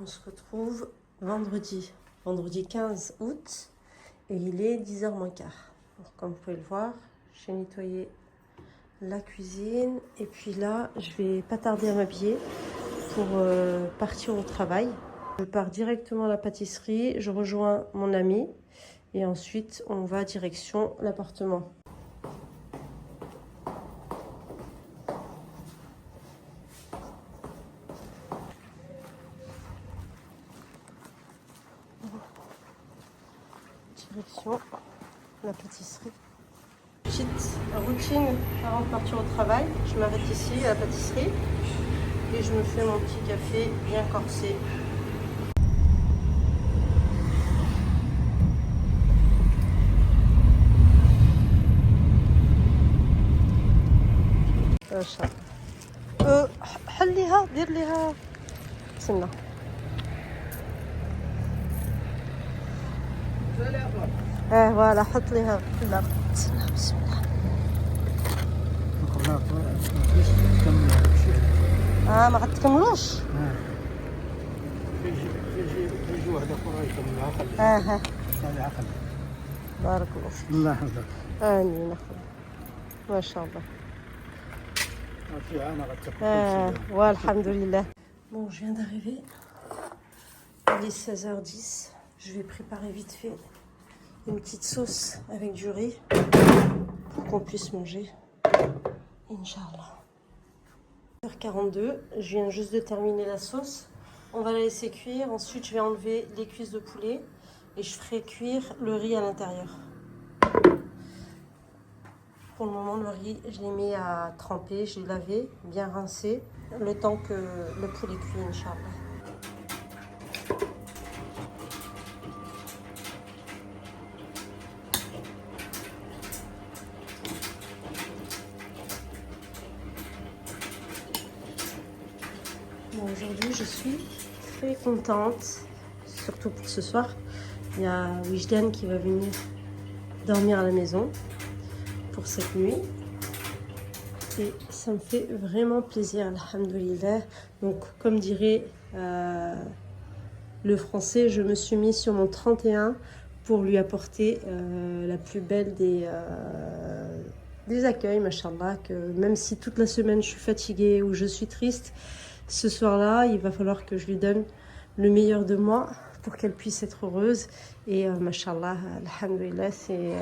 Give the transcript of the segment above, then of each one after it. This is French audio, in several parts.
On se retrouve vendredi 15 août et il est 10h moins quart. Donc, comme vous pouvez le voir, j'ai nettoyé la cuisine et puis là, je vais pas tarder à m'habiller pour partir au travail. Je pars directement à la pâtisserie, je rejoins mon ami et ensuite on va direction l'appartement. Direction la pâtisserie. Petite routine avant de partir au travail. Je m'arrête ici à la pâtisserie et je me fais mon petit café bien corsé. حليها دير ليها سنة. فوالا حط ليها لا سنة. بسم الله. ما غتكملوش. يجي واحد اخر يكملها. خلي بارك الله فيك. الله يحفظك. امين اخويا. ما شاء الله. والحمد لله. Bon, je viens d'arriver. Il est 16h10. Je vais préparer vite fait une petite sauce avec du riz pour qu'on puisse manger. Inch'Allah. 42, je viens juste de terminer la sauce. On va la laisser cuire. Ensuite, je vais enlever les cuisses de poulet et je ferai cuire le riz à l'intérieur. Pour le moment, le riz, je l'ai mis à tremper, je l'ai lavé, bien rincé, le temps que le poulet cuit, Inch'Allah. Bon, aujourd'hui, je suis très contente, surtout pour ce soir. Il y a Wijdan qui va venir dormir à la maison pour cette nuit. Et ça me fait vraiment plaisir, alhamdoulilah. Donc, comme dirait le français, je me suis mis sur mon 31 pour lui apporter la plus belle des accueils, machallah, que même si toute la semaine je suis fatiguée ou je suis triste, ce soir-là, il va falloir que je lui donne le meilleur de moi pour qu'elle puisse être heureuse. Et machallah, alhamdoulilah, c'est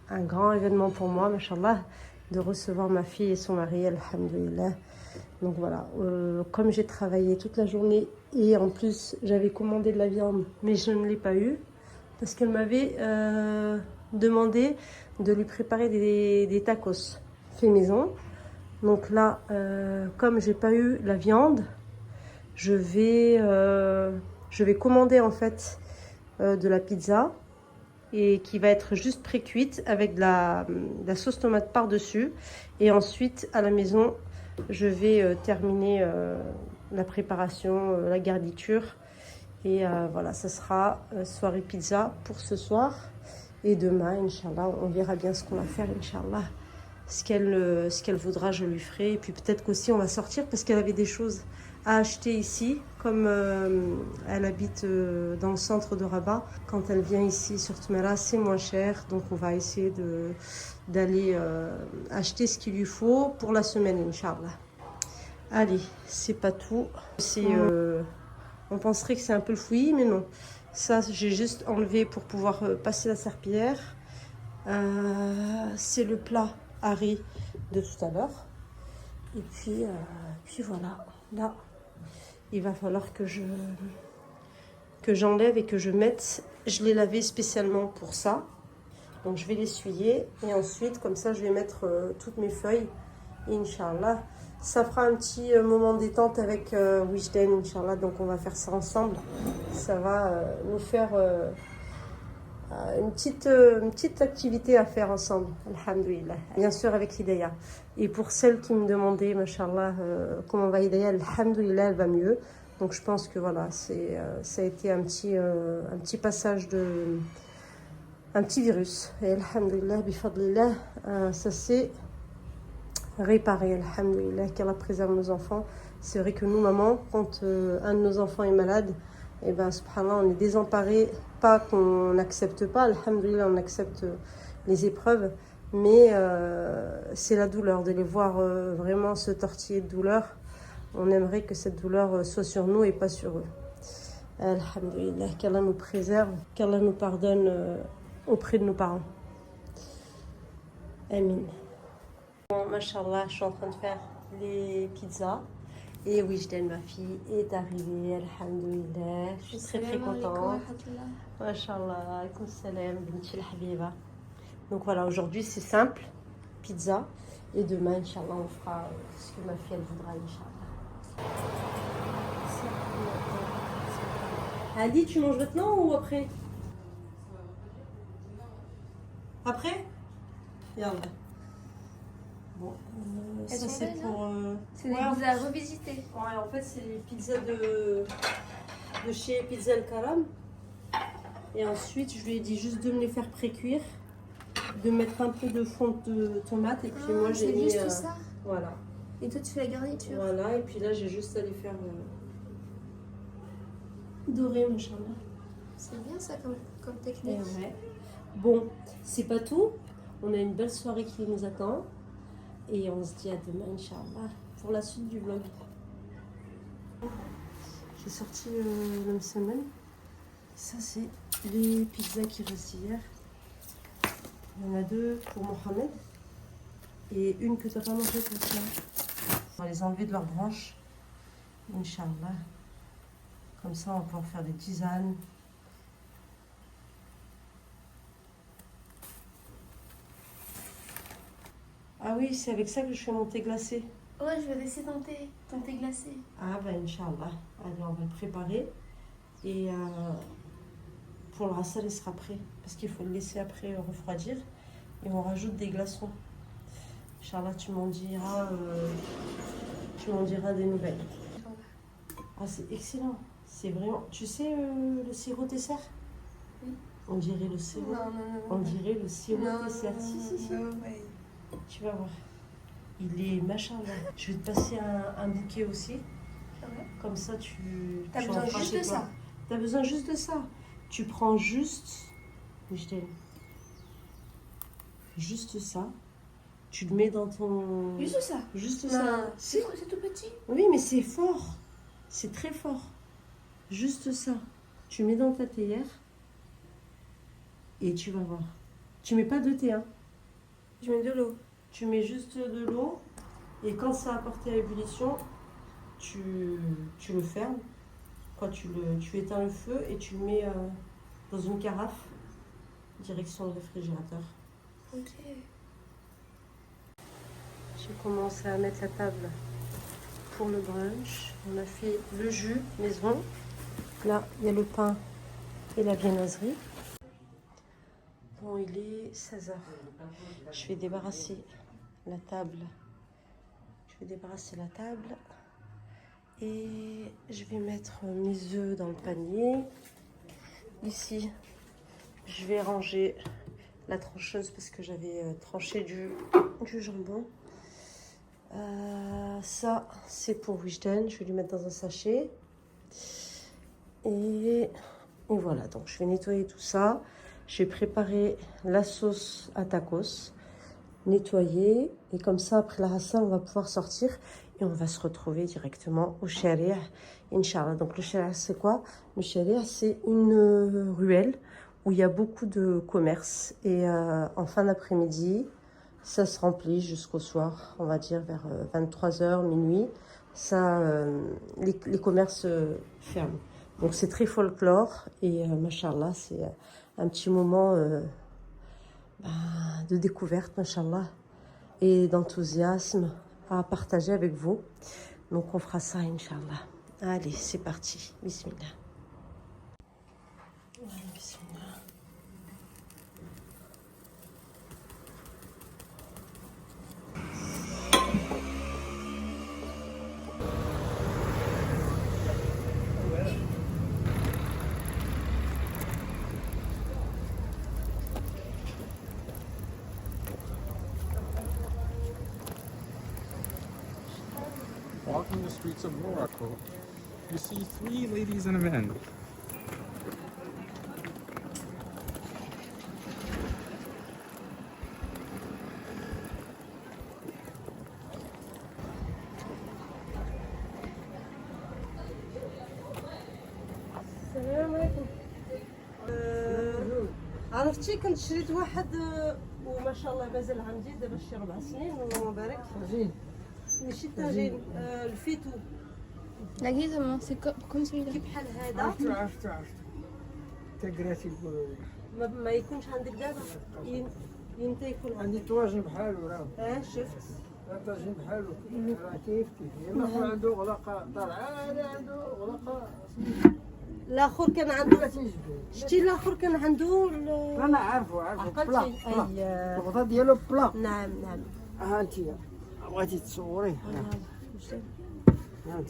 un grand événement pour moi, machallah, de recevoir ma fille et son mari, alhamdoulilah. Donc voilà, comme j'ai travaillé toute la journée et en plus j'avais commandé de la viande, mais je ne l'ai pas eu parce qu'elle m'avait demandé de lui préparer des tacos fait maison. Donc là, comme j'ai pas eu la viande, je vais commander en fait de la pizza et qui va être juste pré-cuite avec de la sauce tomate par-dessus. Et ensuite, à la maison, je vais terminer la préparation, la garniture. Et voilà, ça sera soirée pizza pour ce soir. Et demain, Inch'Allah, on verra bien ce qu'on va faire, Inch'Allah. Ce qu'elle voudra, je lui ferai. Et puis peut-être qu'aussi, on va sortir parce qu'elle avait des choses à acheter ici. Comme elle habite dans le centre de Rabat, quand elle vient ici sur Tmera, c'est moins cher. Donc on va essayer d'aller acheter ce qu'il lui faut pour la semaine, Inch'Allah. Allez, c'est pas tout. On penserait que c'est un peu le fouillis, mais non. Ça, j'ai juste enlevé pour pouvoir passer la serpillière. C'est le plat à riz de tout à l'heure. Et puis voilà, là, il va falloir que j'enlève et que je mette. Je l'ai lavé spécialement pour ça. Donc je vais l'essuyer et ensuite, comme ça, je vais mettre toutes mes feuilles. Inch'Allah. Ça fera un petit moment détente avec Wijdan, Inch'Allah. Donc on va faire ça ensemble. Ça va nous faire une petite activité à faire ensemble, alhamdoulilah. Bien sûr avec Hidaya. Et pour celles qui me demandaient, machallah, comment va Hidaya, alhamdoulilah, elle va mieux. Donc je pense que voilà, ça a été un petit passage un petit virus. Et alhamdoulilah, bifadlillah, ça s'est réparé, alhamdoulilah, qu'Allah préserve nos enfants C'est vrai que nous, maman, quand un de nos enfants est malade, et ben, subhanallah, on est désemparés. Pas qu'on n'accepte pas, alhamdoulilah, on accepte les épreuves, mais c'est la douleur, de les voir vraiment se tortiller de douleur. On aimerait que cette douleur soit sur nous et pas sur eux. Alhamdoulilah, qu'Allah nous préserve, qu'Allah nous pardonne auprès de nos parents. Amin. Bon, machallah, je suis en train de faire les pizzas. Et Wijdan, ma fille, est arrivée, alhamdoulilah. Je suis très contente. Machallah, alaykoum salam, binti al-habiba. Donc voilà, aujourd'hui c'est simple, pizza. Et demain, Inch'Allah, on fera ce que ma fille elle voudra, Inch'Allah. Ali, tu manges maintenant ou après? Après? Yallah. Bon, ça c'est belles, pour... C'est des pizzas à revisiter. Ouais, en fait, c'est les pizzas de chez Pizza El Karam. Et ensuite, je lui ai dit juste de me les faire pré-cuire, de mettre un peu de fond de tomate. Et puis moi, j'ai mis... juste ça. Voilà. Et toi, tu fais la garniture. Voilà, et puis là, j'ai juste à les faire dorer, machallah. C'est bien ça comme Et technique. ouais. Bon, c'est pas tout. On a une belle soirée qui nous attend. Et on se dit à demain, Inch'Allah, pour la suite du vlog. J'ai sorti la même semaine. Ça, c'est les pizzas qui restent d'hier. Il y en a deux pour Mohamed. Et une que tu n'as pas mangée pour toi. On va les enlever de leurs branches. Inch'Allah. Comme ça, on va pouvoir faire des tisanes. Ah oui, c'est avec ça que je fais mon thé glacé. Ouais, je vais laisser ton thé glacé. Ah ben Inch'Allah. Allez, on va le préparer. Et pour le rassal, il sera prêt. Parce qu'il faut le laisser après refroidir. Et on rajoute des glaçons. Inch'Allah, tu m'en diras des nouvelles. Ah, c'est excellent. C'est vraiment... Tu sais le sirop Tesser? Oui. On dirait le sirop. Non. On dirait le sirop Tesser. Si. Ouais. Tu vas voir. Il est machin là. Je vais te passer un bouquet aussi. Ouais. Comme ça, T'as tu besoin en feras juste chez de toi. ça. T'as besoin juste de ça. Tu prends juste... Juste ça. Tu le mets dans ton... Juste ça. Juste Non, ça. c'est tout petit. Oui, mais c'est fort. C'est très fort. Juste ça. Tu mets dans ta théière. Et tu vas voir. Tu mets pas de thé, hein. Je mets de l'eau. Tu mets juste de l'eau. Et quand ça a porté à ébullition, tu le fermes. Quoi, tu éteins le feu et tu le mets dans une carafe. Direction le réfrigérateur. Ok. J'ai commencé à mettre la table pour le brunch. On a fait le jus maison. Là, il y a le pain et la viennoiserie. Bon, il est 16h. Je vais débarrasser la table. Et je vais mettre mes œufs dans le panier. Ici, je vais ranger la trancheuse parce que j'avais tranché du jambon. Ça, c'est pour Wijdan. Je vais lui mettre dans un sachet. Et voilà, donc je vais nettoyer tout ça. Je vais préparer la sauce à tacos, nettoyer. Et comme ça, après la rasa, on va pouvoir sortir et on va se retrouver directement au Sharia, Inch'Allah. Donc le Sharia, c'est quoi? Le Sharia, c'est une ruelle où il y a beaucoup de commerce. Et en fin d'après-midi, ça se remplit jusqu'au soir, on va dire vers 23h, minuit. Ça, les commerces ferment. Donc c'est très folklore et machallah, c'est un petit moment de découverte, machallah, et d'enthousiasme à partager avec vous. Donc on fera ça, Inch'Allah. Allez, c'est parti. Bismillah. Allez, bismillah. وعطني streets of Morocco, you see 3 ladies and a man. السلام عليكم. عرفتي كنت شريت واحد وما شاء الله مازال عندي دابا شي 4 سنين اللهم بارك. طاجين ماشي طاجين الفيتو Exactement, c'est comme celui-là. كي بحال هذا عرفتو تقراتي يقولوا لي ما يكونش عندك دابا ينتا يكون عندك. عندي طواجن بحالو راه شفت طاجين بحالو راه كيف اما يكون عنده غلقه طالعه هذا عنده غلقه الاخر كان عنده 30 جبال شتي الاخر كان عنده انا عارفه بلا عقلتي الغطاء ديالو بلا نعم نعم ها انت بغيتي تصوريه ها انت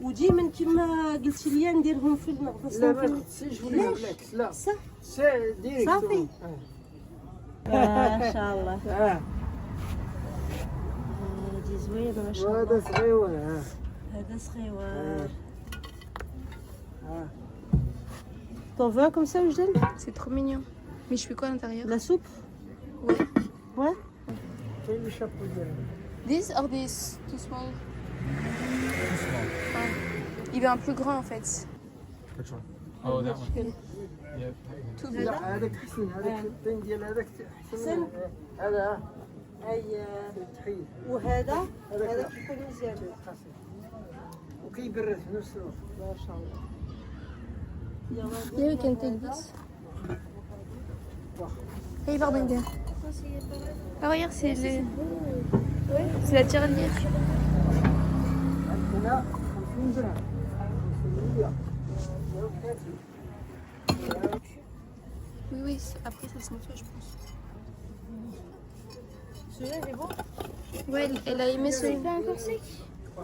وديما كما قلتي لي نديرهم في المغرفه. لا ما تخصيش ولا بالعكس لا صح سي ديريكت صافي. ما شاء الله هادي زوينه ما شاء الله. وهذا صغيور ها هذا صغيور. ها T'en veux un comme ça, Eugène? C'est trop mignon. Mais je fais quoi à l'intérieur? La soupe? Ouais. Ouais. كاين لي شابو ديالو This or this? Too small? Ah. Il veut un plus grand en fait. Which one? Oh, that one. Yeah. Too big. لا هذاك حسن هذاك الطين ديال هذاك حسن. حسن هذا اي تحيد وهذا هذا كيكون مزيان. وكيبرد في نفس الوقت ما شاء الله. Yeah, we can take this. Hey, Barbinger. Ah, regarde, c'est le... Ouais, c'est la tirelire. عندنا 50 درهم 500 Oui, oui, après ça se nettoie, je pense. Celui-là il est bon. Ouais, elle a aimé celui-là. pas encore sec. Ah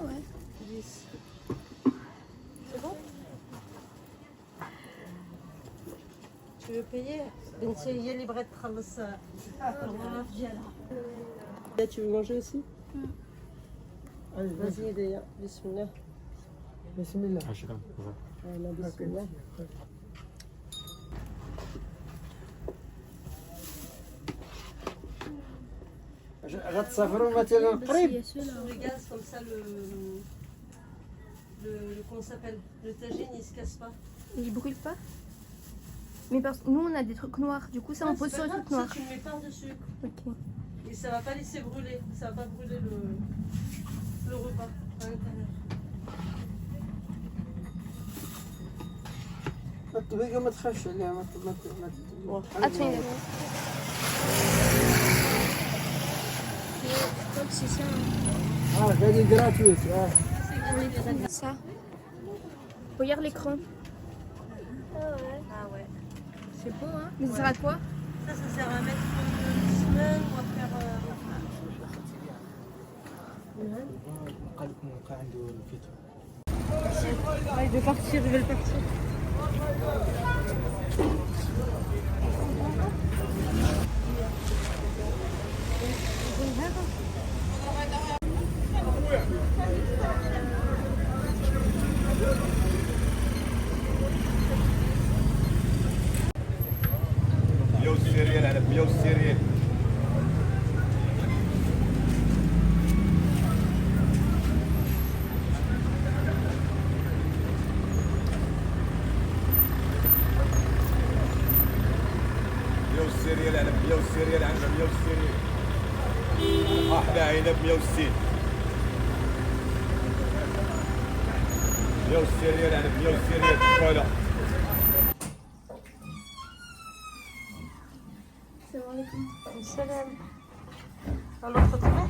ouais. C'est bon? Tu veux payer? بنتي هي اللي بغات تخلص الغرف ديالها. Tu veux manger aussi? Vas-y Déa, bismillah. بسم الله Ashram. بسم الله. غتسافروا مثلا قريب Sur le gaz comme ça comment ça s'appelle? Le tagine il se casse pas. Il brûle pas. Mais nous on a des trucs noirs, du coup ça on Non, pose c'est sur pas les grave, trucs noirs. si tu mets pas dessus Ok. et ça va pas laisser brûler, ça va pas brûler le repas à l'intérieur. الطبيقه ما تخافش عليها ما Attends, il c'est ça. هذه جراتويت Ça. Regarde l'écran. Ah ouais. C'est beau hein. Mais ça sert à quoi? Ça sert à mettre une semaine ou à faire. Ah, il veut partir, il veut partir. مية والسيريال على 100 والسيريال. والسيريال على 100 والسيريال عندنا 100 والسيريال. واحدة عينة ب 160. 100 والسيريال على 100 والسيريال فوالا. Salam. Alors, ça te va?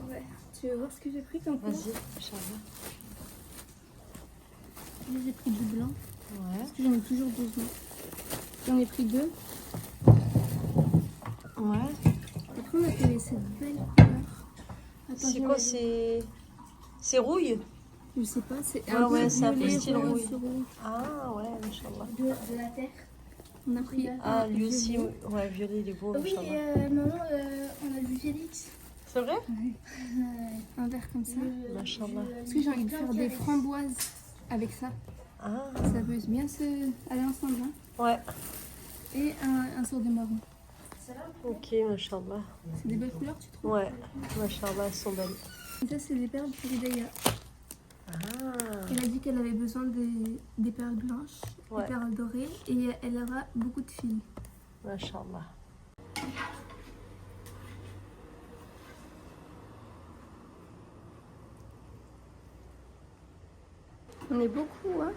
Ouais. Tu veux voir ce que j'ai pris comme Vas-y, Inch'Allah. J'ai pris du blanc. Ouais. Parce que j'en ai toujours besoin. J'en ai pris 2. Ouais. Après on a fait cette belle couleur. Attends, C'est quoi? C'est rouille? Je sais pas, c'est Ah ouais, c'est un peu violet, style rose, rouille. rouge. Ah ouais, Inch'Allah. De la terre. On a pris Ah, un lui aussi, violet. ouais, violet, il est beau, Ah oui, Inch'Allah. maman, on a du Félix. Ça C'est vrai? Un verre comme ça. Machallah. Parce que j'ai envie de faire des framboises avec ça. Ah, Ça peut bien aller ensemble. Hein. ouais. Et un sort de marron. Ok, machallah. C'est des belles couleurs, tu trouves? Ouais, machallah, elles sont belles. Et ça, c'est des perles pour Hidaya. Ah, Elle a dit qu'elle avait besoin des perles blanches, Ouais. des perles dorées, et elle aura beaucoup de fils. machallah. On est beaucoup, hein?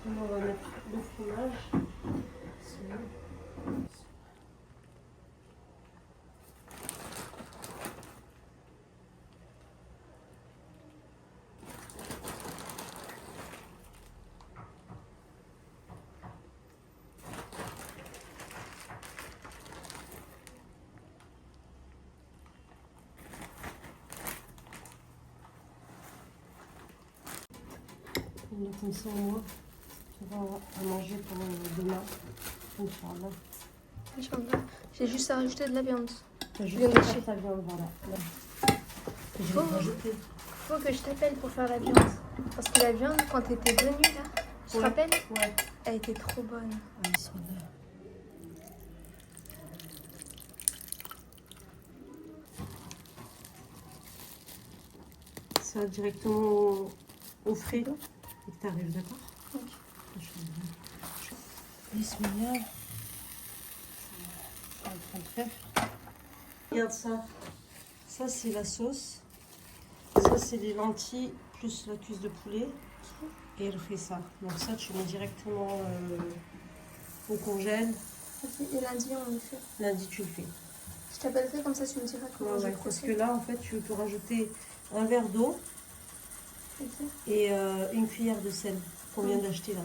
On va mettre le fromage. Donc comme ça, moi, on va à manger pour demain. Inch'Allah. Inch'Allah. J'ai juste à rajouter de la viande. Je viens vais d'acheter. faire ta viande, voilà. Je vais Oh. rajouter. Faut que je t'appelle pour faire la viande. Parce que la viande, quand t'étais venue là, tu te Ouais. rappelles? Ouais. Elle était trop bonne. Ah, ils sont là. Ça va directement au frais et que t'arrives, d'accord? Ok. Bismillah. Ça va être en train de faire. Regarde ça. Ça, c'est la sauce. Ça, c'est les lentilles plus la cuisse de poulet. Et elle fait ça. Donc ça, tu mets directement au congèle. Ok, et lundi, on le fait. Lundi, tu le fais. Je t'appellerai comme ça, tu me diras comment Ouais, j'ai ouais, parce procédé. que là, en fait, tu peux rajouter un verre d'eau Ok. et une cuillère de sel qu'on vient d'acheter là.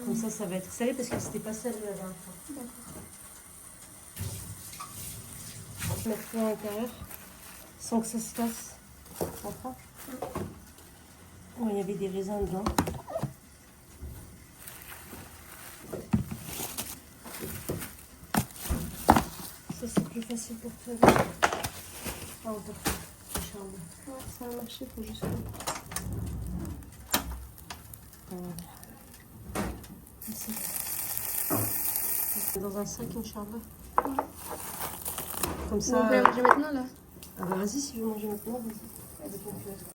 Comme ça va être salé parce que c'était pas salé la dernière fois. D'accord. Mettre tout à l'intérieur sans que ça se casse. Tu comprends? Bon, il y avait des raisins dedans. Ça, c'est plus facile pour toi. Ah, on peut faire. Inch'Allah. Ouais, ça va marcher, faut juste. Dans un sac, Inch'Allah. Comme On ça. peut manger maintenant là. Ah bah vas-y, si tu veux manger maintenant, vas-y. Avec une cuillère.